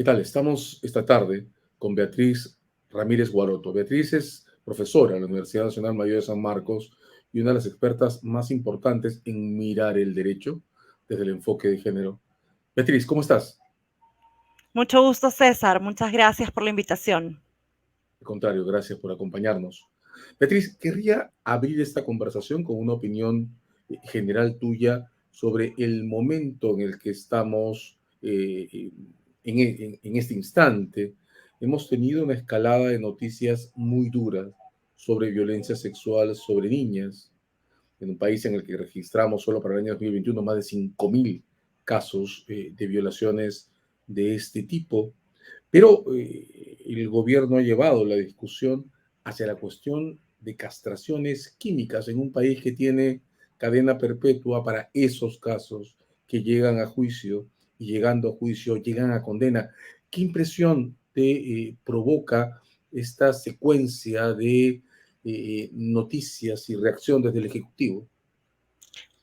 tal? Estamos esta tarde con Beatriz Ramírez Guaroto. Beatriz es profesora en la Universidad Nacional Mayor de San Marcos y una de las expertas más importantes en mirar el derecho desde el enfoque de género. Beatriz, ¿cómo estás? Mucho gusto, César. Muchas gracias por la invitación. Al contrario, gracias por acompañarnos. Beatriz, querría abrir esta conversación con una opinión general tuya sobre el momento en el que estamos en este instante. Hemos tenido una escalada de noticias muy duras sobre violencia sexual sobre niñas, en un país en el que registramos solo para el año 2021 más de 5.000 casos de violaciones de este tipo. Pero el gobierno ha llevado la discusión hacia la cuestión de castraciones químicas en un país que tiene cadena perpetua para esos casos que llegan a juicio y llegando a juicio llegan a condena. ¿Qué impresión te provoca esta secuencia de noticias y reacción desde el Ejecutivo?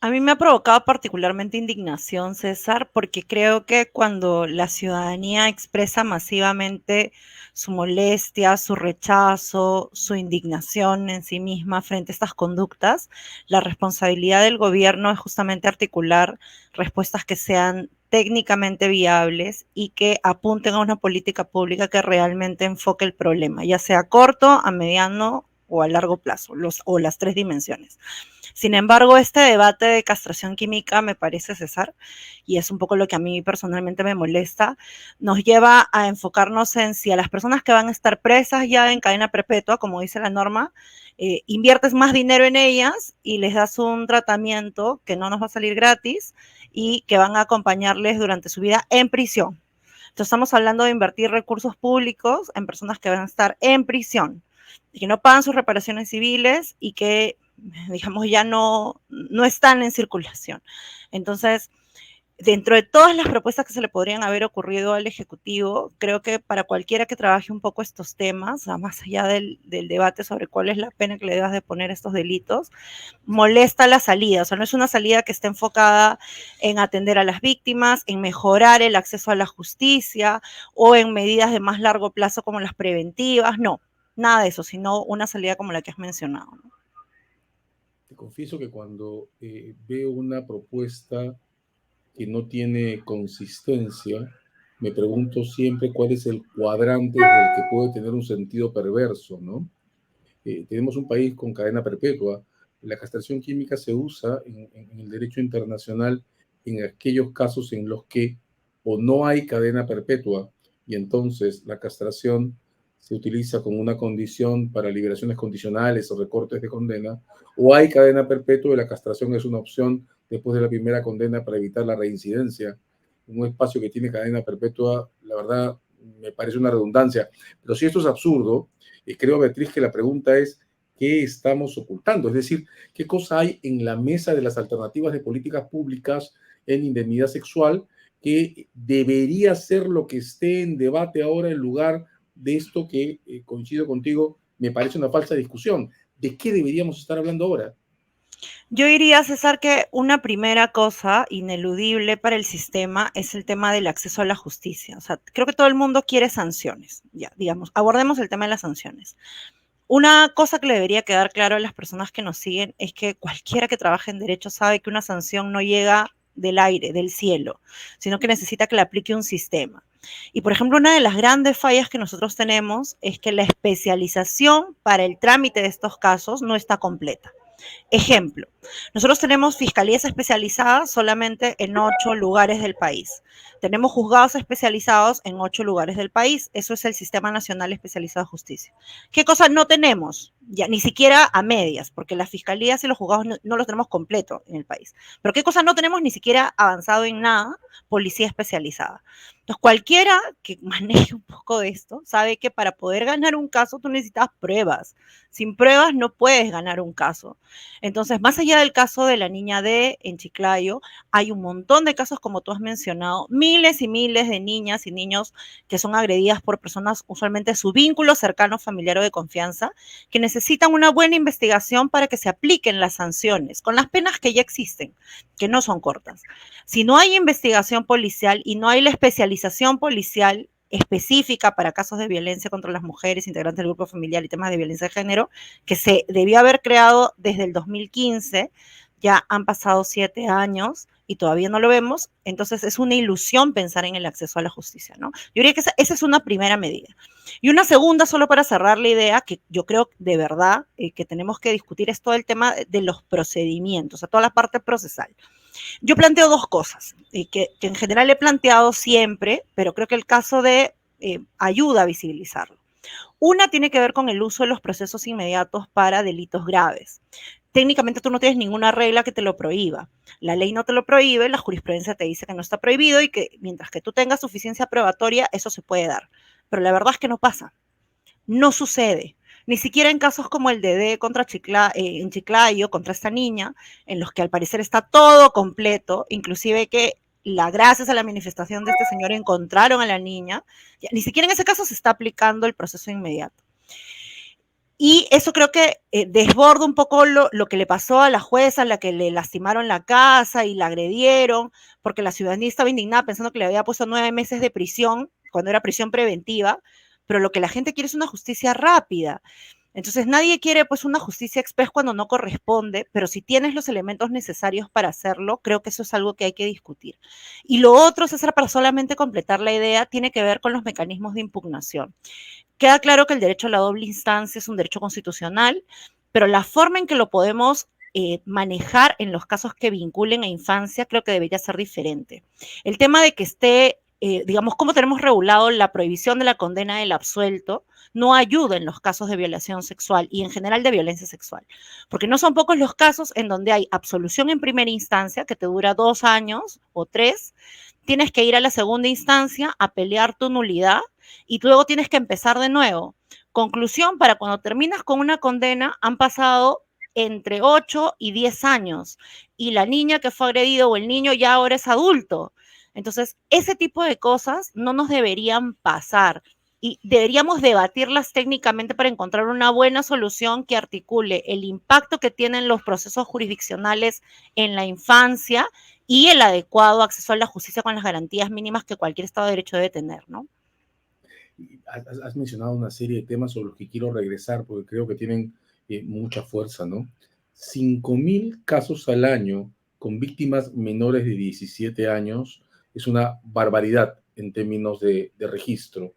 A mí me ha provocado particularmente indignación, César, porque creo que cuando la ciudadanía expresa masivamente su molestia, su rechazo, su indignación en sí misma frente a estas conductas, la responsabilidad del gobierno es justamente articular respuestas que sean técnicamente viables y que apunten a una política pública que realmente enfoque el problema, ya sea a corto, a mediano o a largo plazo, o las tres dimensiones. Sin embargo, este debate de castración química me parece, César, y es un poco lo que a mí personalmente me molesta, nos lleva a enfocarnos en si a las personas que van a estar presas ya en cadena perpetua, como dice la norma, inviertes más dinero en ellas y les das un tratamiento que no nos va a salir gratis y que van a acompañarles durante su vida en prisión. Entonces estamos hablando de invertir recursos públicos en personas que van a estar en prisión, que no pagan sus reparaciones civiles y que, digamos, ya no están en circulación. Entonces, dentro de todas las propuestas que se le podrían haber ocurrido al Ejecutivo, creo que para cualquiera que trabaje un poco estos temas, más allá del debate sobre cuál es la pena que le debas de poner a estos delitos, molesta la salida. O sea, no es una salida que esté enfocada en atender a las víctimas, en mejorar el acceso a la justicia o en medidas de más largo plazo como las preventivas. No, nada de eso, sino una salida como la que has mencionado, ¿no? Te confieso que cuando veo una propuesta que no tiene consistencia, me pregunto siempre cuál es el cuadrante desde el que puede tener un sentido perverso, ¿no? Tenemos un país con cadena perpetua. La castración química se usa en el derecho internacional en aquellos casos en los que o no hay cadena perpetua y entonces la castración se utiliza como una condición para liberaciones condicionales o recortes de condena, o hay cadena perpetua y la castración es una opción después de la primera condena para evitar la reincidencia. En un espacio que tiene cadena perpetua, la verdad, me parece una redundancia. Pero si esto es absurdo, creo, Beatriz, que la pregunta es, ¿qué estamos ocultando? Es decir, ¿qué cosa hay en la mesa de las alternativas de políticas públicas en indemnidad sexual que debería ser lo que esté en debate ahora en lugar de esto que, coincido contigo, me parece una falsa discusión? ¿De qué deberíamos estar hablando ahora? Yo diría, César, que una primera cosa ineludible para el sistema es el tema del acceso a la justicia. O sea, creo que todo el mundo quiere sanciones. Ya, digamos, abordemos el tema de las sanciones. Una cosa que le debería quedar claro a las personas que nos siguen es que cualquiera que trabaje en derecho sabe que una sanción no llega del aire, del cielo, sino que necesita que le aplique un sistema. Y, por ejemplo, una de las grandes fallas que nosotros tenemos es que la especialización para el trámite de estos casos no está completa. Ejemplo, nosotros tenemos fiscalías especializadas solamente en 8 lugares del país. Tenemos juzgados especializados en 8 lugares del país. Eso es el Sistema Nacional Especializado de Justicia. ¿Qué cosa no tenemos? Ya ni siquiera a medias, porque las fiscalías y los juzgados no los tenemos completo en el país. Pero ¿qué cosa no tenemos? Ni siquiera avanzado en nada, policía especializada. Entonces, cualquiera que maneje un poco de esto sabe que para poder ganar un caso tú necesitas pruebas. Sin pruebas no puedes ganar un caso. Entonces, más allá del caso de la niña D en Chiclayo, hay un montón de casos, como tú has mencionado, miles y miles de niñas y niños que son agredidas por personas, usualmente su vínculo cercano, familiar o de confianza, que necesitan una buena investigación para que se apliquen las sanciones, con las penas que ya existen, que no son cortas. Si no hay investigación policial y no hay la especialización policial específica para casos de violencia contra las mujeres, integrantes del grupo familiar y temas de violencia de género, que se debió haber creado desde el 2015. Ya han pasado 7 años y todavía no lo vemos, entonces es una ilusión pensar en el acceso a la justicia, ¿no? Yo diría que esa es una primera medida. Y una segunda, solo para cerrar la idea, que yo creo de verdad que tenemos que discutir, es todo el tema de los procedimientos, o sea, toda la parte procesal. Yo planteo dos cosas, que en general he planteado siempre, pero creo que el caso de ayuda a visibilizarlo. Una tiene que ver con el uso de los procesos inmediatos para delitos graves. Técnicamente tú no tienes ninguna regla que te lo prohíba. La ley no te lo prohíbe, la jurisprudencia te dice que no está prohibido y que mientras que tú tengas suficiencia probatoria, eso se puede dar. Pero la verdad es que no pasa. No sucede. Ni siquiera en casos como el de D contra en Chiclayo, contra esta niña, en los que al parecer está todo completo, inclusive que gracias a la manifestación de este señor encontraron a la niña, ni siquiera en ese caso se está aplicando el proceso inmediato. Y eso creo que desborda un poco lo que le pasó a la jueza, a la que le lastimaron la casa y la agredieron, porque la ciudadanía estaba indignada pensando que le había puesto 9 meses de prisión, cuando era prisión preventiva, pero lo que la gente quiere es una justicia rápida. Entonces nadie quiere pues una justicia express cuando no corresponde, pero si tienes los elementos necesarios para hacerlo, creo que eso es algo que hay que discutir. Y lo otro, César, para solamente completar la idea, tiene que ver con los mecanismos de impugnación. Queda claro que el derecho a la doble instancia es un derecho constitucional, pero la forma en que lo podemos manejar en los casos que vinculen a infancia creo que debería ser diferente. El tema de que esté, digamos, cómo tenemos regulado la prohibición de la condena del absuelto, no ayuda en los casos de violación sexual y en general de violencia sexual, porque no son pocos los casos en donde hay absolución en primera instancia, que te dura 2 años o 3, tienes que ir a la segunda instancia a pelear tu nulidad y luego tienes que empezar de nuevo. Conclusión, para cuando terminas con una condena han pasado entre 8 y 10 años y la niña que fue agredida o el niño ya ahora es adulto. Entonces, ese tipo de cosas no nos deberían pasar y deberíamos debatirlas técnicamente para encontrar una buena solución que articule el impacto que tienen los procesos jurisdiccionales en la infancia y el adecuado acceso a la justicia con las garantías mínimas que cualquier Estado de Derecho debe tener, ¿no? Has mencionado una serie de temas sobre los que quiero regresar porque creo que tienen mucha fuerza, ¿no? 5.000 casos al año con víctimas menores de 17 años es una barbaridad en términos de registro.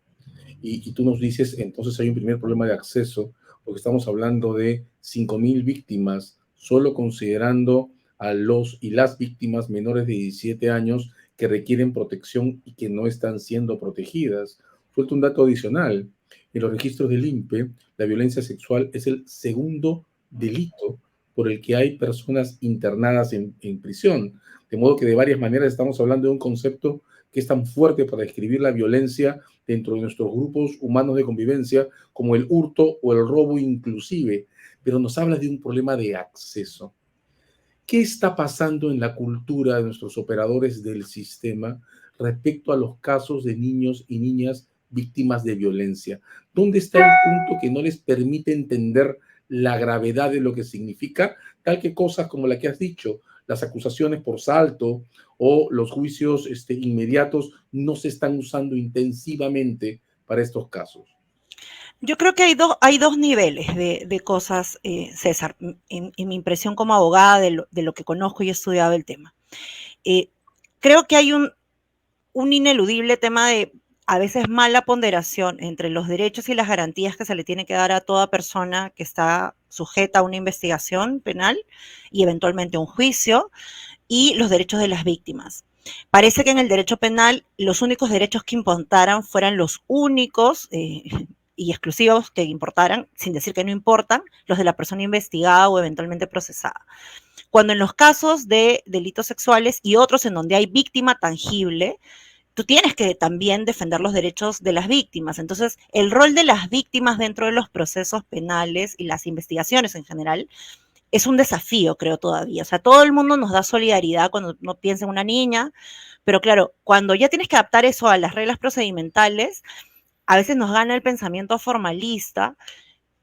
Y tú nos dices, entonces hay un primer problema de acceso, porque estamos hablando de 5.000 víctimas, solo considerando a los y las víctimas menores de 17 años que requieren protección y que no están siendo protegidas. Suelto un dato adicional. En los registros del INPE, la violencia sexual es el segundo delito por el que hay personas internadas en prisión. De modo que de varias maneras estamos hablando de un concepto que es tan fuerte para describir la violencia dentro de nuestros grupos humanos de convivencia como el hurto o el robo inclusive, pero nos habla de un problema de acceso. ¿Qué está pasando en la cultura de nuestros operadores del sistema respecto a los casos de niños y niñas víctimas de violencia? ¿Dónde está el punto que no les permite entender la gravedad de lo que significa tal que cosas como la que has dicho, las acusaciones por salto o los juicios inmediatos no se están usando intensivamente para estos casos? Yo creo que hay dos niveles de cosas, César, en mi impresión como abogada de lo que conozco y he estudiado el tema. Creo que hay un ineludible tema de a veces mala ponderación entre los derechos y las garantías que se le tiene que dar a toda persona que está sujeta a una investigación penal y eventualmente un juicio y los derechos de las víctimas. Parece que en el derecho penal los únicos derechos que importaran fueran los únicos y exclusivos que importaran, sin decir que no importan, los de la persona investigada o eventualmente procesada. Cuando en los casos de delitos sexuales y otros en donde hay víctima tangible, tú tienes que también defender los derechos de las víctimas. Entonces, el rol de las víctimas dentro de los procesos penales y las investigaciones en general es un desafío, creo, todavía. O sea, todo el mundo nos da solidaridad cuando uno piensa en una niña, pero claro, cuando ya tienes que adaptar eso a las reglas procedimentales, a veces nos gana el pensamiento formalista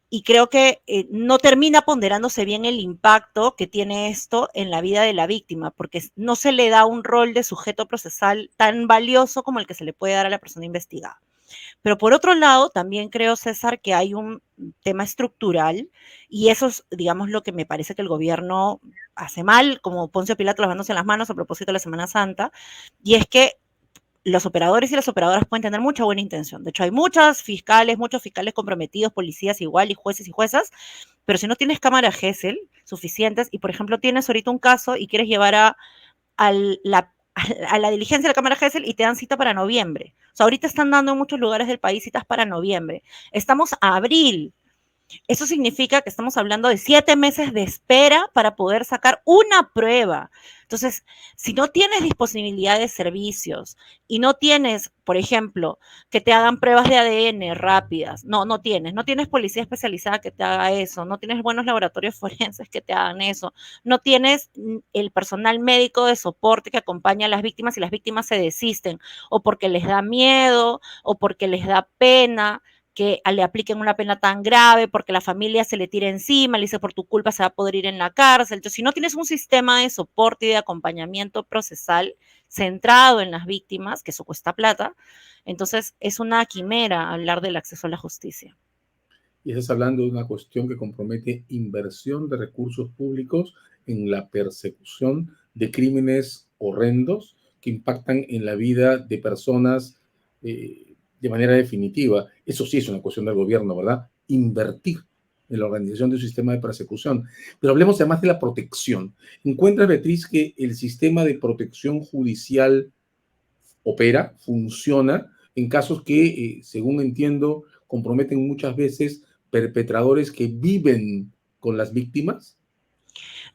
y creo que no termina ponderándose bien el impacto que tiene esto en la vida de la víctima, porque no se le da un rol de sujeto procesal tan valioso como el que se le puede dar a la persona investigada. Pero por otro lado, también creo, César, que hay un tema estructural y eso es, digamos, lo que me parece que el gobierno hace mal, como Poncio Pilato lavándose las manos a propósito de la Semana Santa, y es que los operadores y las operadoras pueden tener mucha buena intención. De hecho, hay muchos fiscales comprometidos, policías igual y jueces y juezas, pero si no tienes cámaras GESEL suficientes y, por ejemplo, tienes ahorita un caso y quieres llevar a la diligencia de la Cámara GESEL y te dan cita para noviembre. O sea, ahorita están dando en muchos lugares del país citas para noviembre. Estamos a abril. Eso significa que estamos hablando de 7 meses de espera para poder sacar una prueba. Entonces, si no tienes disponibilidad de servicios y no tienes, por ejemplo, que te hagan pruebas de ADN rápidas, no tienes policía especializada que te haga eso, no tienes buenos laboratorios forenses que te hagan eso, no tienes el personal médico de soporte que acompaña a las víctimas y las víctimas se desisten o porque les da miedo o porque les da pena que le apliquen una pena tan grave porque la familia se le tira encima, le dice por tu culpa se va a poder ir en la cárcel. Entonces, si no tienes un sistema de soporte y de acompañamiento procesal centrado en las víctimas, que eso cuesta plata, entonces es una quimera hablar del acceso a la justicia. Y estás hablando de una cuestión que compromete inversión de recursos públicos en la persecución de crímenes horrendos que impactan en la vida de personas de manera definitiva. Eso sí es una cuestión del gobierno, ¿verdad? Invertir en la organización de un sistema de persecución. Pero hablemos además de la protección. ¿Encuentras, Beatriz, que el sistema de protección judicial opera, funciona en casos que, según entiendo, comprometen muchas veces perpetradores que viven con las víctimas?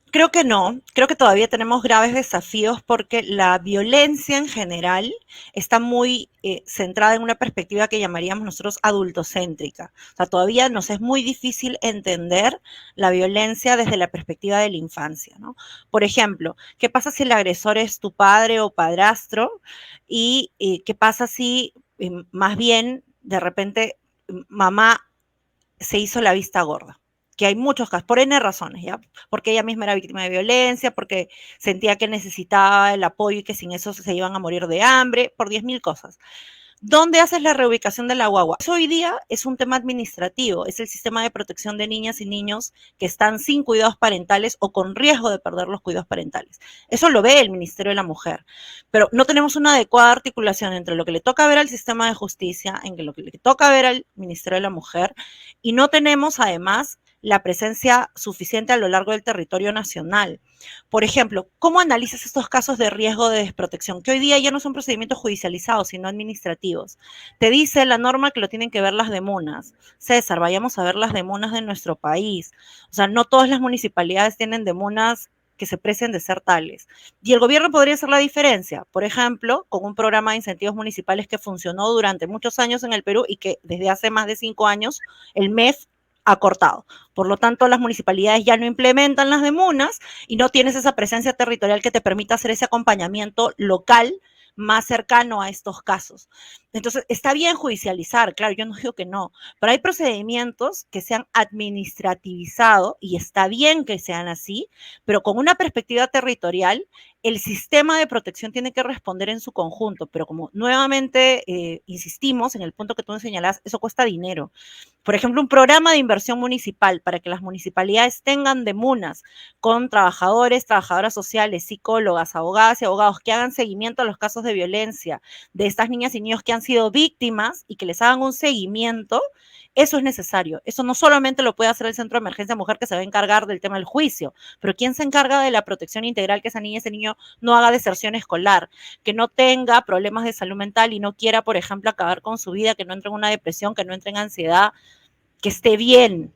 Creo que no, creo que todavía tenemos graves desafíos porque la violencia en general está muy centrada en una perspectiva que llamaríamos nosotros adultocéntrica. O sea, todavía nos es muy difícil entender la violencia desde la perspectiva de la infancia, ¿no? Por ejemplo, ¿qué pasa si el agresor es tu padre o padrastro? Y qué pasa si más bien de repente mamá se hizo la vista gorda, que hay muchos casos, por N razones, ¿ya? Porque ella misma era víctima de violencia, porque sentía que necesitaba el apoyo y que sin eso se iban a morir de hambre, por 10.000 cosas. ¿Dónde haces la reubicación de la guagua? Eso hoy día es un tema administrativo, es el sistema de protección de niñas y niños que están sin cuidados parentales o con riesgo de perder los cuidados parentales. Eso lo ve el Ministerio de la Mujer, pero no tenemos una adecuada articulación entre lo que le toca ver al sistema de justicia, en lo que le toca ver al Ministerio de la Mujer, y no tenemos además la presencia suficiente a lo largo del territorio nacional. Por ejemplo, ¿cómo analizas estos casos de riesgo de desprotección? Que hoy día ya no son procedimientos judicializados, sino administrativos. Te dice la norma que lo tienen que ver las demunas. César, vayamos a ver las demunas de nuestro país. O sea, no todas las municipalidades tienen demunas que se precien de ser tales. Y el gobierno podría hacer la diferencia, por ejemplo, con un programa de incentivos municipales que funcionó durante muchos años en el Perú y que desde hace más de 5 años el MEF ha cortado. Por lo tanto, las municipalidades ya no implementan las demunas y no tienes esa presencia territorial que te permita hacer ese acompañamiento local más cercano a estos casos. Entonces, está bien judicializar, claro, yo no digo que no, pero hay procedimientos que se han administrativizado y está bien que sean así, pero con una perspectiva territorial, el sistema de protección tiene que responder en su conjunto, pero como nuevamente insistimos en el punto que tú señalas, eso cuesta dinero. Por ejemplo, un programa de inversión municipal para que las municipalidades tengan demunas con trabajadores, trabajadoras sociales, psicólogas, abogadas y abogados que hagan seguimiento a los casos de violencia de estas niñas y niños que han sido víctimas y que les hagan un seguimiento, eso es necesario. Eso no solamente lo puede hacer el Centro de Emergencia Mujer que se va a encargar del tema del juicio, pero ¿quién se encarga de la protección integral que esa niña, ese niño no haga deserción escolar, que no tenga problemas de salud mental y no quiera, por ejemplo, acabar con su vida, que no entre en una depresión, que no entre en ansiedad, que esté bien,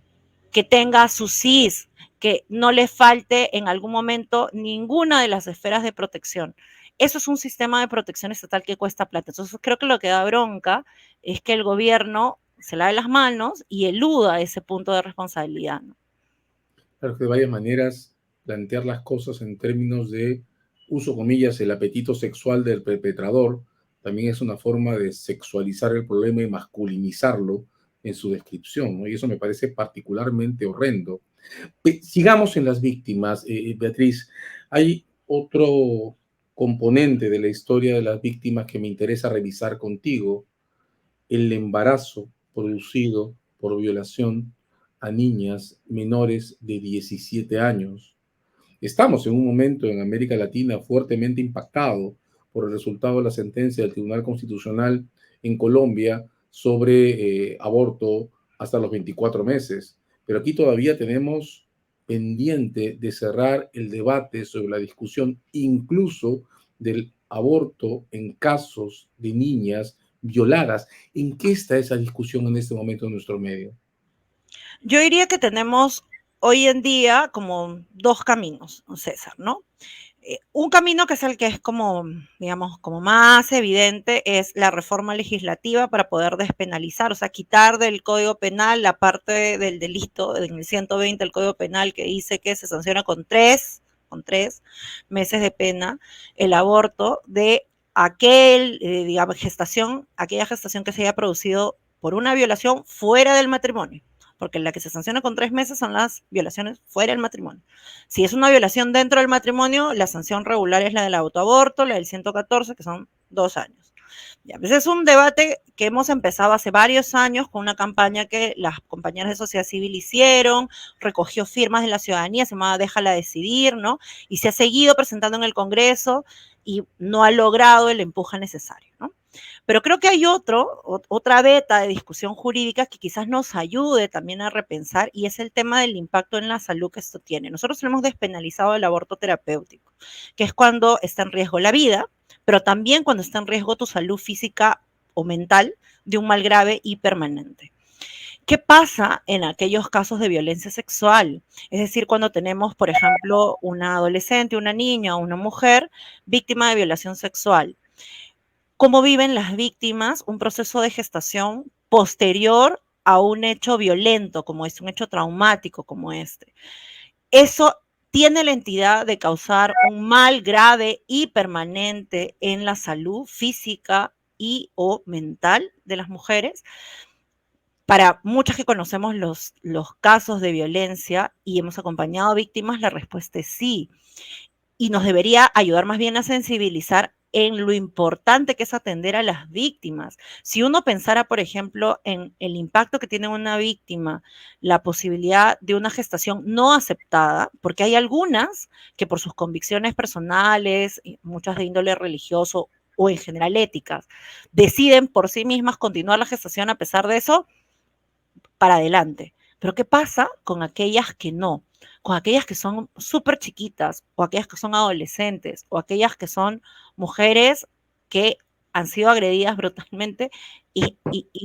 que tenga su CIS, que no le falte en algún momento ninguna de las esferas de protección? Eso es un sistema de protección estatal que cuesta plata. Entonces creo que lo que da bronca es que el gobierno se lave las manos y eluda ese punto de responsabilidad, ¿no? Claro que de varias maneras plantear las cosas en términos de, uso comillas, el apetito sexual del perpetrador, también es una forma de sexualizar el problema y masculinizarlo en su descripción, ¿no? Y eso me parece particularmente horrendo. Sigamos en las víctimas, Beatriz. Hay otro componente de la historia de las víctimas que me interesa revisar contigo. el embarazo producido por violación a niñas menores de 17 años. Estamos en un momento en América Latina fuertemente impactado por el resultado de la sentencia del Tribunal Constitucional en Colombia sobre aborto hasta los 24 meses. Pero aquí todavía tenemos pendiente de cerrar el debate sobre la discusión incluso del aborto en casos de niñas violadas. ¿En qué está esa discusión en este momento en nuestro medio? Yo diría que tenemos hoy en día como dos caminos, César, ¿no? Un camino que es el que es como, digamos, como más evidente es la reforma legislativa para poder despenalizar, o sea, quitar del Código Penal la parte del delito en el 120 del Código Penal que dice que se sanciona con tres meses de pena el aborto de digamos, aquella gestación que se haya producido por una violación fuera del matrimonio, porque la que se sanciona con 3 meses son las violaciones fuera del matrimonio. Si es una violación dentro del matrimonio, la sanción regular es la del autoaborto, la del 114, que son 2 años. Ya, pues es un debate que hemos empezado hace varios años con una campaña que las compañeras de sociedad civil hicieron, recogió firmas de la ciudadanía, se llamaba Déjala decidir, ¿no? Y se ha seguido presentando en el Congreso y no ha logrado el empuje necesario, ¿no? Pero creo que hay otra beta de discusión jurídica que quizás nos ayude también a repensar y es el tema del impacto en la salud que esto tiene. Nosotros hemos despenalizado el aborto terapéutico, que es cuando está en riesgo la vida, pero también cuando está en riesgo tu salud física o mental de un mal grave y permanente. ¿Qué pasa en aquellos casos de violencia sexual? Es decir, cuando tenemos, por ejemplo, una adolescente, una niña o una mujer víctima de violación sexual. ¿Cómo viven las víctimas un proceso de gestación posterior a un hecho violento como un hecho traumático como este? Eso tiene la entidad de causar un mal grave y permanente en la salud física y o mental de las mujeres. Para muchas que conocemos los casos de violencia y hemos acompañado a víctimas, la respuesta es sí. Y nos debería ayudar más bien a sensibilizar en lo importante que es atender a las víctimas. Si uno pensara, por ejemplo, en el impacto que tiene una víctima, la posibilidad de una gestación no aceptada, porque hay algunas que por sus convicciones personales, muchas de índole religioso o en general éticas, deciden por sí mismas continuar la gestación a pesar de eso, para adelante. Pero ¿qué pasa con aquellas que no? Con aquellas que son súper chiquitas o aquellas que son adolescentes o aquellas que son mujeres que han sido agredidas brutalmente y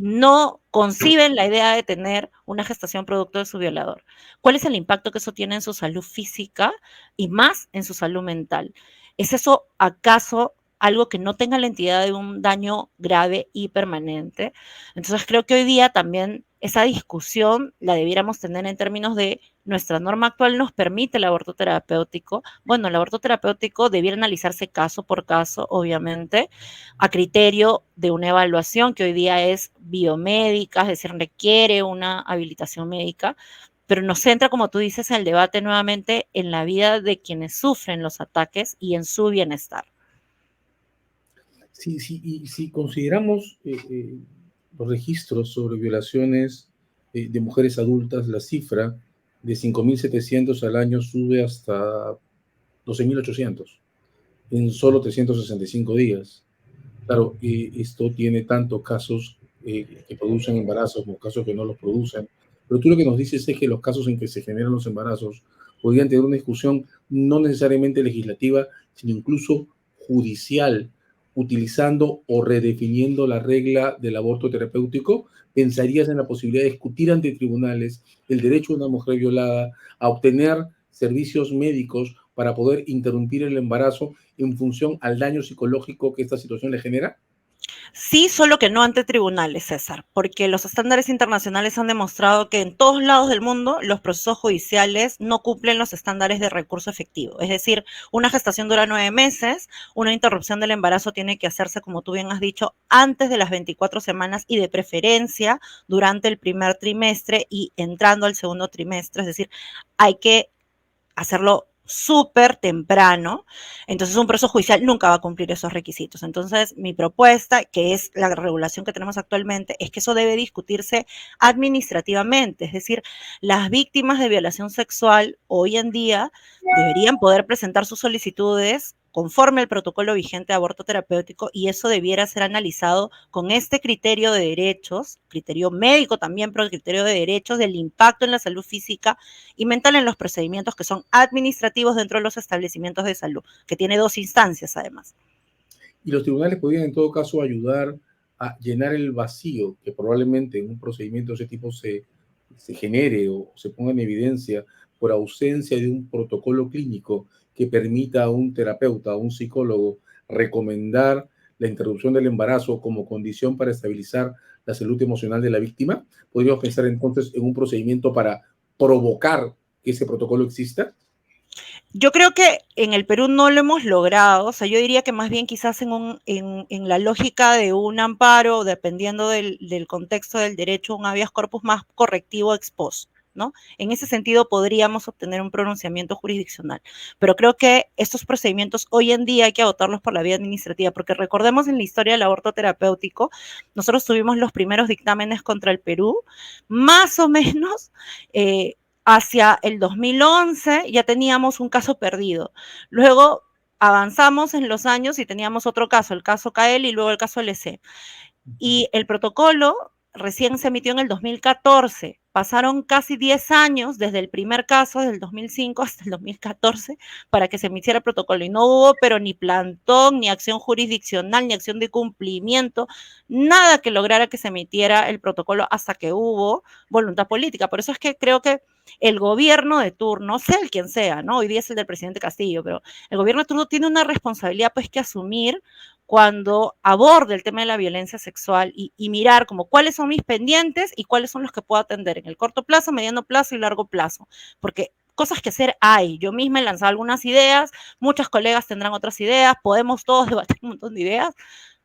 no conciben la idea de tener una gestación producto de su violador. ¿Cuál es el impacto que eso tiene en su salud física y más en su salud mental? ¿Es eso acaso algo que no tenga la entidad de un daño grave y permanente? Entonces creo que hoy día también esa discusión la debiéramos tener en términos de nuestra norma actual nos permite el aborto terapéutico. Bueno, el aborto terapéutico debiera analizarse caso por caso, obviamente, a criterio de una evaluación que hoy día es biomédica, es decir, requiere una habilitación médica, pero nos centra, como tú dices, el debate nuevamente en la vida de quienes sufren los ataques y en su bienestar. Sí, sí, y si consideramos los registros sobre violaciones de mujeres adultas, la cifra de 5.700 al año sube hasta 12.800 en solo 365 días. Claro, esto tiene tanto casos que producen embarazos como casos que no los producen, pero tú lo que nos dices es que los casos en que se generan los embarazos podrían tener una discusión no necesariamente legislativa, sino incluso judicial, utilizando o redefiniendo la regla del aborto terapéutico. ¿Pensarías en la posibilidad de discutir ante tribunales el derecho de una mujer violada a obtener servicios médicos para poder interrumpir el embarazo en función al daño psicológico que esta situación le genera? Sí, solo que no ante tribunales, César, porque los estándares internacionales han demostrado que en todos lados del mundo los procesos judiciales no cumplen los estándares de recurso efectivo. Es decir, una gestación dura 9 meses, una interrupción del embarazo tiene que hacerse, como tú bien has dicho, antes de las 24 semanas y de preferencia durante el primer trimestre y entrando al segundo trimestre. Es decir, hay que hacerlo súper temprano, entonces un proceso judicial nunca va a cumplir esos requisitos. Entonces, mi propuesta, que es la regulación que tenemos actualmente, es que eso debe discutirse administrativamente, es decir, las víctimas de violación sexual hoy en día deberían poder presentar sus solicitudes conforme al protocolo vigente de aborto terapéutico, y eso debiera ser analizado con este criterio de derechos, criterio médico también, pero el criterio de derechos del impacto en la salud física y mental en los procedimientos que son administrativos dentro de los establecimientos de salud, que tiene dos instancias además. Y los tribunales podrían en todo caso ayudar a llenar el vacío que probablemente en un procedimiento de ese tipo se genere o se ponga en evidencia por ausencia de un protocolo clínico que permita a un terapeuta, a un psicólogo, recomendar la interrupción del embarazo como condición para estabilizar la salud emocional de la víctima. Podríamos pensar entonces en un procedimiento para provocar que ese protocolo exista. Yo creo que en el Perú no lo hemos logrado, o sea, yo diría que más bien quizás en la lógica de un amparo, dependiendo del contexto del derecho, un habeas corpus más correctivo ex post, ¿no? En ese sentido podríamos obtener un pronunciamiento jurisdiccional, pero creo que estos procedimientos hoy en día hay que agotarlos por la vía administrativa, porque recordemos en la historia del aborto terapéutico, nosotros tuvimos los primeros dictámenes contra el Perú, más o menos, hacia el 2011 ya teníamos un caso perdido. Luego avanzamos en los años y teníamos otro caso, el caso Cael y luego el caso LC. Y el protocolo recién se emitió en el 2014. Pasaron casi 10 años desde el primer caso, desde el 2005 hasta el 2014, para que se emitiera el protocolo. Y no hubo, pero ni plantón, ni acción jurisdiccional, ni acción de cumplimiento, nada que lograra que se emitiera el protocolo hasta que hubo voluntad política. Por eso es que creo que el gobierno de turno, sea el quien sea, ¿no? Hoy día es el del presidente Castillo, pero el gobierno de turno tiene una responsabilidad pues que asumir cuando aborde el tema de la violencia sexual y mirar como cuáles son mis pendientes y cuáles son los que puedo atender en el corto plazo, mediano plazo y largo plazo. Porque cosas que hacer hay. Yo misma he lanzado algunas ideas, muchos colegas tendrán otras ideas, podemos todos debatir un montón de ideas,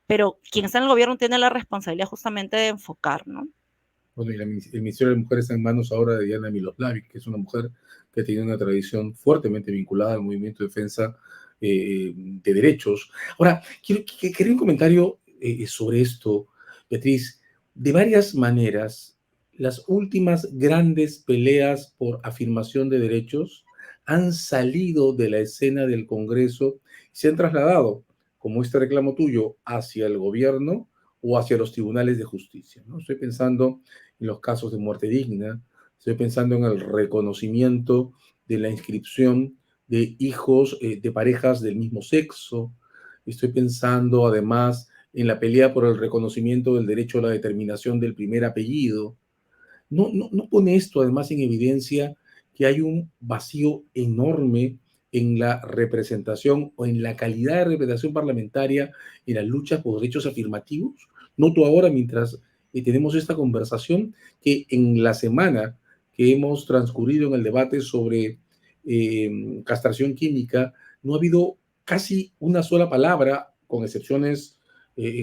pero quien está en el gobierno tiene la responsabilidad justamente de enfocar, ¿no? Bueno, y el Ministerio de la Mujer está en manos ahora de Diana Miloslavik, que es una mujer que tiene una tradición fuertemente vinculada al movimiento de defensa de derechos. Ahora, quería un comentario sobre esto, Beatriz. De varias maneras, las últimas grandes peleas por afirmación de derechos han salido de la escena del Congreso y se han trasladado, como este reclamo tuyo, hacia el gobierno o hacia los tribunales de justicia, ¿no? Estoy pensando en los casos de muerte digna, estoy pensando en el reconocimiento de la inscripción de hijos de parejas del mismo sexo, estoy pensando además en la pelea por el reconocimiento del derecho a la determinación del primer apellido. ¿No pone esto además en evidencia que hay un vacío enorme en la representación o en la calidad de representación parlamentaria en las luchas por derechos afirmativos? Noto ahora, mientras tenemos esta conversación, que en la semana que hemos transcurrido en el debate sobre castración química, no ha habido casi una sola palabra, con excepciones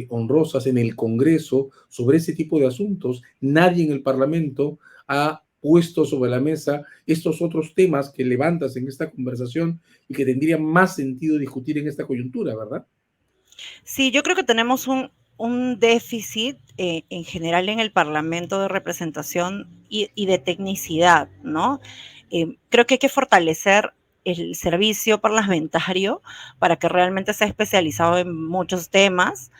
honrosas, en el Congreso sobre ese tipo de asuntos. Nadie en el Parlamento ha puesto sobre la mesa estos otros temas que levantas en esta conversación y que tendría más sentido discutir en esta coyuntura, ¿verdad? Sí, yo creo que tenemos un déficit en general en el Parlamento de representación y de tecnicidad, ¿no? Creo que hay que fortalecer el servicio parlamentario para que realmente sea especializado en muchos temas.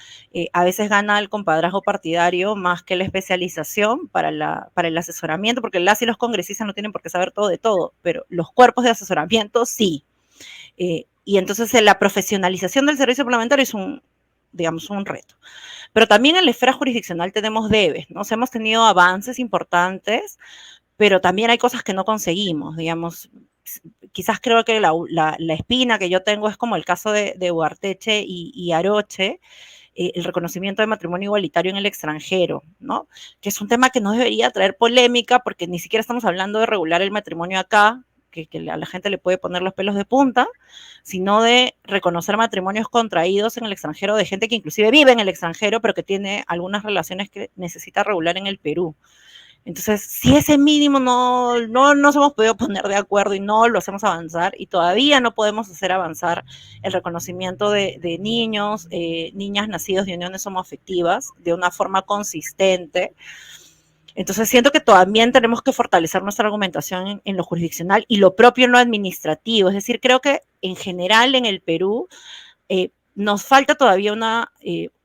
A veces gana el compadrazgo partidario más que la especialización para el asesoramiento, porque las y los congresistas no tienen por qué saber todo de todo, pero los cuerpos de asesoramiento sí. Y entonces la profesionalización del servicio parlamentario es digamos, un reto. Pero también en la esfera jurisdiccional tenemos debes, ¿no? O sea, hemos tenido avances importantes, pero también hay cosas que no conseguimos, digamos. Quizás creo que la espina que yo tengo es como el caso de Ugarteche y Aroche, el reconocimiento de matrimonio igualitario en el extranjero, ¿no? Que es un tema que no debería traer polémica porque ni siquiera estamos hablando de regular el matrimonio acá, que a la gente le puede poner los pelos de punta, sino de reconocer matrimonios contraídos en el extranjero de gente que inclusive vive en el extranjero, pero que tiene algunas relaciones que necesita regular en el Perú. Entonces, si ese mínimo no nos hemos podido poner de acuerdo y no lo hacemos avanzar, y todavía no podemos hacer avanzar el reconocimiento de niños, niñas nacidos de uniones homoafectivas de una forma consistente. Entonces siento que también tenemos que fortalecer nuestra argumentación en lo jurisdiccional y lo propio en lo administrativo. Es decir, creo que en general en el Perú nos falta todavía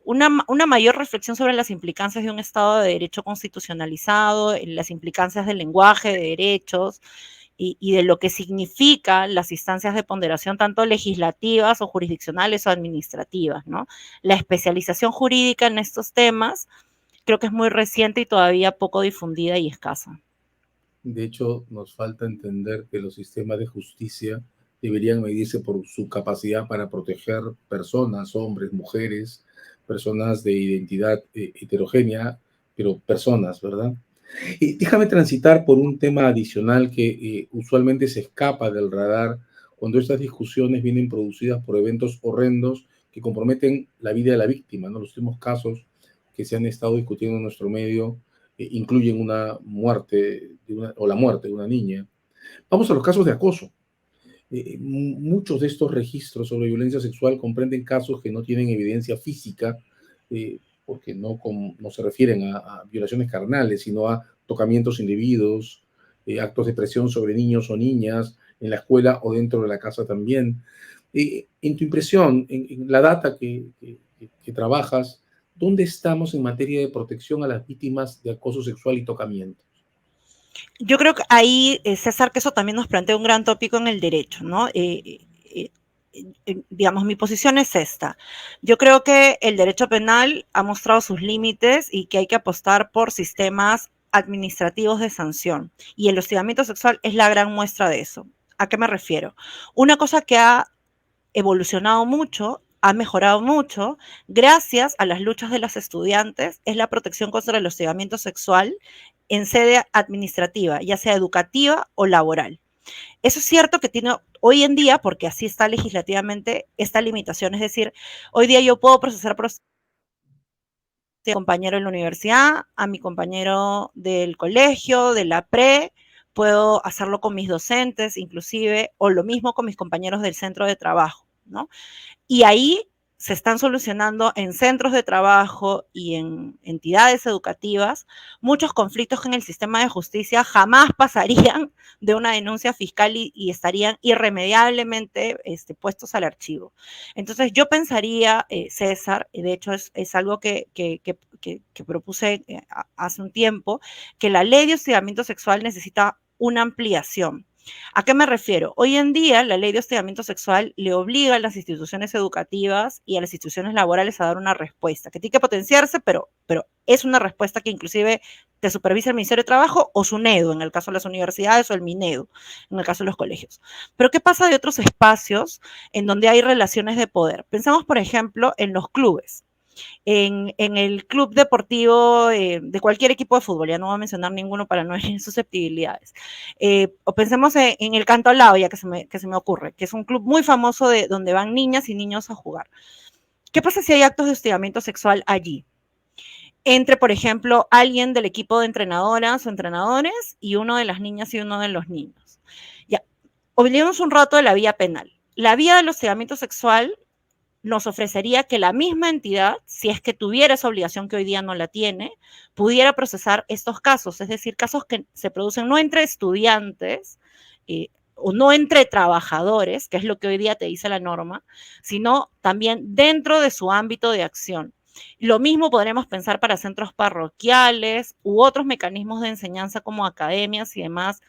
una mayor reflexión sobre las implicancias de un Estado de Derecho constitucionalizado, las implicancias del lenguaje de derechos y de lo que significan las instancias de ponderación tanto legislativas o jurisdiccionales o administrativas, ¿no? La especialización jurídica en estos temas creo que es muy reciente y todavía poco difundida y escasa. De hecho, nos falta entender que los sistemas de justicia deberían medirse por su capacidad para proteger personas, hombres, mujeres, personas de identidad heterogénea, pero personas, ¿verdad? Déjame transitar por un tema adicional que usualmente se escapa del radar cuando estas discusiones vienen producidas por eventos horrendos que comprometen la vida de la víctima, ¿no? Los últimos casos que se han estado discutiendo en nuestro medio incluyen una muerte o la muerte de una niña. Vamos a los casos de acoso. Muchos de estos registros sobre violencia sexual comprenden casos que no tienen evidencia física, porque no se refieren a violaciones carnales, sino a tocamientos individuos, actos de presión sobre niños o niñas en la escuela o dentro de la casa también. En tu impresión, en la data que trabajas, ¿dónde estamos en materia de protección a las víctimas de acoso sexual y tocamiento? Yo creo que ahí, César, que eso también nos plantea un gran tópico en el derecho, ¿no? Digamos, mi posición es esta. Yo creo que el derecho penal ha mostrado sus límites y que hay que apostar por sistemas administrativos de sanción. Y el hostigamiento sexual es la gran muestra de eso. ¿A qué me refiero? Una cosa que ha evolucionado mucho, ha mejorado mucho, gracias a las luchas de las estudiantes, es la protección contra el hostigamiento sexual en sede administrativa, ya sea educativa o laboral. Eso es cierto que tiene hoy en día, porque así está legislativamente, esta limitación. Es decir, hoy día yo puedo procesar a mi compañero en la universidad, a mi compañero del colegio, de la pre, puedo hacerlo con mis docentes, inclusive, o lo mismo con mis compañeros del centro de trabajo, ¿no? Y ahí se están solucionando en centros de trabajo y en entidades educativas muchos conflictos que en el sistema de justicia jamás pasarían de una denuncia fiscal y estarían irremediablemente puestos al archivo. Entonces yo pensaría, César, de hecho es algo que propuse hace un tiempo, que la ley de hostigamiento sexual necesita una ampliación. ¿A qué me refiero? Hoy en día la ley de hostigamiento sexual le obliga a las instituciones educativas y a las instituciones laborales a dar una respuesta, que tiene que potenciarse, pero es una respuesta que inclusive te supervisa el Ministerio de Trabajo o SUNEDU, en el caso de las universidades, o el MINEDU, en el caso de los colegios. Pero ¿qué pasa de otros espacios en donde hay relaciones de poder? Pensamos, por ejemplo, en los clubes. En el club deportivo de cualquier equipo de fútbol, ya no voy a mencionar ninguno para no herir susceptibilidades. O pensemos en el Canto Lao, ya que se me ocurre, que es un club muy famoso de donde van niñas y niños a jugar. ¿Qué pasa si hay actos de hostigamiento sexual allí? Entre, por ejemplo, alguien del equipo de entrenadoras o entrenadores y uno de las niñas y uno de los niños. Ya, olvidemos un rato de la vía penal. La vía del hostigamiento sexual nos ofrecería que la misma entidad, si es que tuviera esa obligación que hoy día no la tiene, pudiera procesar estos casos, es decir, casos que se producen no entre estudiantes o no entre trabajadores, que es lo que hoy día te dice la norma, sino también dentro de su ámbito de acción. Lo mismo podremos pensar para centros parroquiales u otros mecanismos de enseñanza como academias y demás,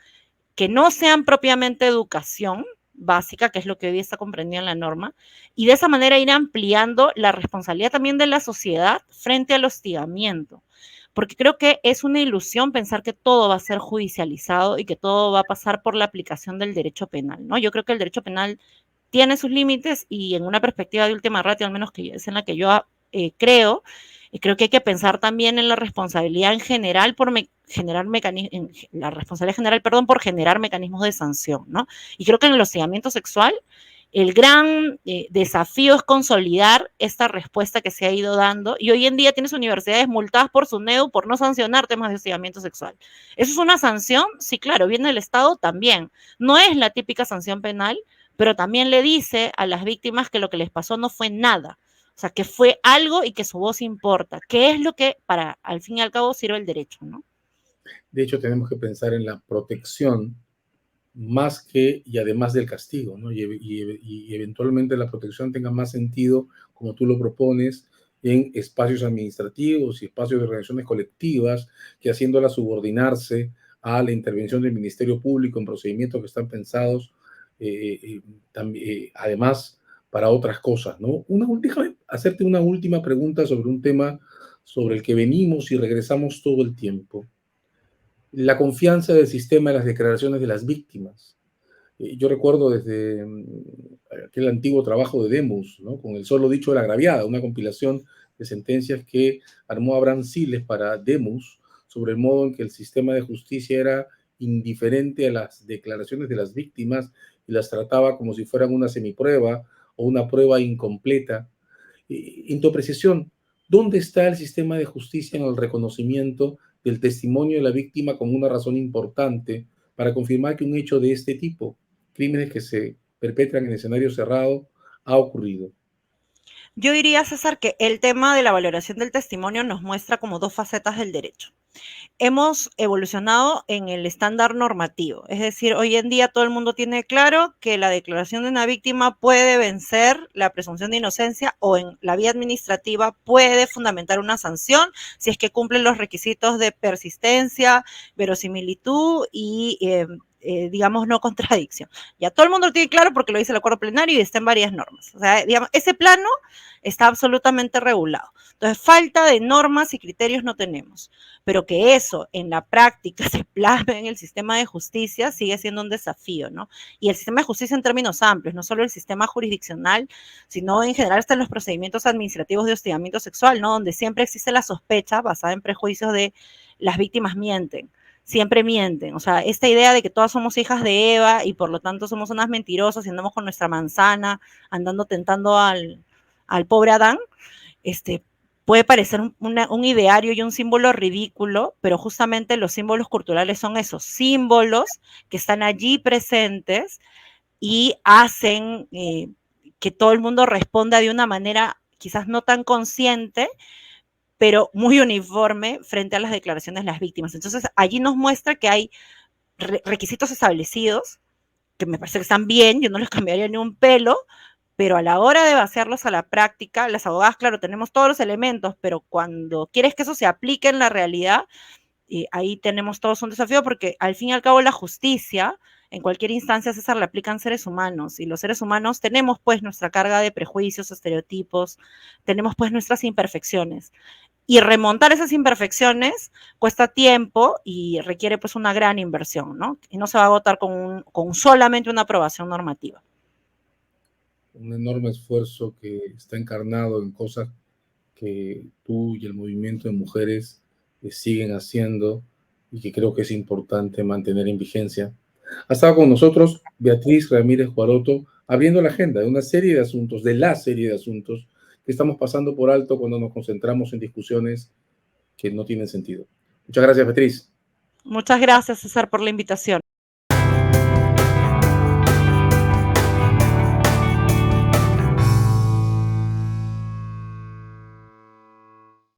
que no sean propiamente educación básica, que es lo que hoy día está comprendido en la norma, y de esa manera ir ampliando la responsabilidad también de la sociedad frente al hostigamiento. Porque creo que es una ilusión pensar que todo va a ser judicializado y que todo va a pasar por la aplicación del derecho penal, ¿no? Yo creo que el derecho penal tiene sus límites y en una perspectiva de última ratio, al menos que es en la que yo creo, creo que hay que pensar también en la responsabilidad en general por generar mecanismos, la responsabilidad general, perdón, por generar mecanismos de sanción, ¿no? Y creo que en el hostigamiento sexual el gran desafío es consolidar esta respuesta que se ha ido dando, y hoy en día tienes universidades multadas por SUNEDU por no sancionar temas de hostigamiento sexual. ¿Eso es una sanción? Sí, claro, viene del Estado también. No es la típica sanción penal, pero también le dice a las víctimas que lo que les pasó no fue nada. O sea, que fue algo y que su voz importa, que es lo que, para, al fin y al cabo, sirve el derecho, ¿no? De hecho, tenemos que pensar en la protección más que y además del castigo, ¿no? Y eventualmente la protección tenga más sentido, como tú lo propones, en espacios administrativos y espacios de organizaciones colectivas, que haciéndola subordinarse a la intervención del Ministerio Público en procedimientos que están pensados, además, para otras cosas, ¿no? Déjame hacerte una última pregunta sobre un tema sobre el que venimos y regresamos todo el tiempo: la confianza del sistema en las declaraciones de las víctimas. Yo recuerdo desde aquel antiguo trabajo de Demus, ¿no? Con el solo dicho de la agraviada, una compilación de sentencias que armó Abraham Siles para Demus sobre el modo en que el sistema de justicia era indiferente a las declaraciones de las víctimas y las trataba como si fueran una semiprueba o una prueba incompleta. En tu apreciación, ¿dónde está el sistema de justicia en el reconocimiento del testimonio de la víctima como una razón importante para confirmar que un hecho de este tipo, crímenes que se perpetran en escenario cerrado, ha ocurrido? Yo diría, César, que el tema de la valoración del testimonio nos muestra como dos facetas del derecho. Hemos evolucionado en el estándar normativo, es decir, hoy en día todo el mundo tiene claro que la declaración de una víctima puede vencer la presunción de inocencia, o en la vía administrativa puede fundamentar una sanción si es que cumplen los requisitos de persistencia, verosimilitud y digamos, no contradicción. Ya todo el mundo lo tiene claro porque lo dice el acuerdo plenario y está en varias normas. O sea, digamos, ese plano está absolutamente regulado. Entonces, falta de normas y criterios no tenemos, pero que eso en la práctica se plasme en el sistema de justicia sigue siendo un desafío, ¿no? Y el sistema de justicia en términos amplios, no solo el sistema jurisdiccional, sino en general hasta en los procedimientos administrativos de hostigamiento sexual, ¿no? Donde siempre existe la sospecha basada en prejuicios de las víctimas mienten, siempre mienten. O sea, esta idea de que todas somos hijas de Eva y por lo tanto somos unas mentirosas y andamos con nuestra manzana, andando tentando al pobre Adán, puede parecer un ideario y un símbolo ridículo, pero justamente los símbolos culturales son esos símbolos que están allí presentes y hacen que todo el mundo responda de una manera quizás no tan consciente, pero muy uniforme frente a las declaraciones de las víctimas. Entonces, allí nos muestra que hay requisitos establecidos, que me parece que están bien, yo no les cambiaría ni un pelo, pero a la hora de vaciarlos a la práctica, las abogadas, claro, tenemos todos los elementos, pero cuando quieres que eso se aplique en la realidad, ahí tenemos todos un desafío, porque al fin y al cabo la justicia, en cualquier instancia, César, la aplican seres humanos, y los seres humanos tenemos pues nuestra carga de prejuicios, estereotipos, tenemos pues nuestras imperfecciones. Y remontar esas imperfecciones cuesta tiempo y requiere pues una gran inversión, ¿no? Y no se va a agotar con solamente una aprobación normativa. Un enorme esfuerzo que está encarnado en cosas que tú y el movimiento de mujeres siguen haciendo y que creo que es importante mantener en vigencia. Ha estado con nosotros Beatriz Ramírez Juaroto, abriendo la agenda de una serie de asuntos, de la serie de asuntos que estamos pasando por alto cuando nos concentramos en discusiones que no tienen sentido. Muchas gracias, Beatriz. Muchas gracias, César, por la invitación.